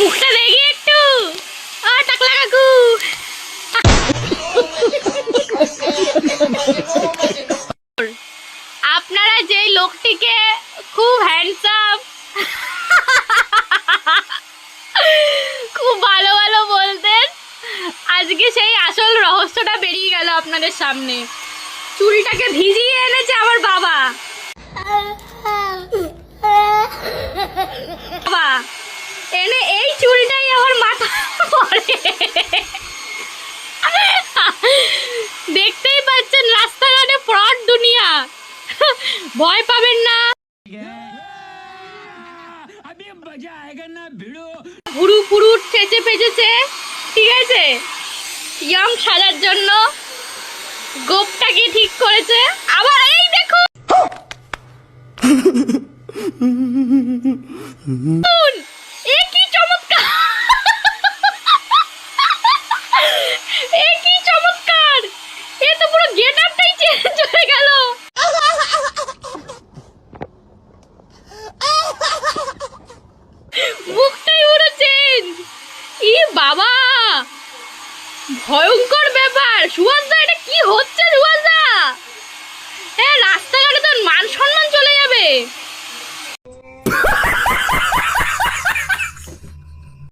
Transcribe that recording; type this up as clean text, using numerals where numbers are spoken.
মুখটা দেখি একটু। টাকলা কাকু, আপনারা যে লোকটিকে খুব হ্যান্ডসাম, খুব ভালো ভালো বলতেন, আজকে সেই আসল রহস্যটা বেরিয়ে গেল আপনাদের সামনে। চুলটাকে ভিজিয়ে এনেছে আমার বাবা। বাবা এনে এই চুলটাই আমার মাথা পড়ে। দেখতেই পাচ্ছেন রাস্তাঘাটে ফ্রড দুনিয়া, ভয় পাবেন না। ভুরু ফুরু চেঁচে ফেঁচেছে, ঠিক আছে, ইয়ং সাজার জন্য গোপটাকে ঠিক করেছে। আবার এই দেখুন, এ কি চমৎকার, এ কি চমৎকার, এ তো পুরো গেট আপটাই চেঞ্জ হয়ে গেল। মুখটাই পুরো চেঞ্জ। ই বাবা, ভয়ঙ্কর ব্যাপার। সুভাষ দা, এটা কি হচ্ছে সুভাষ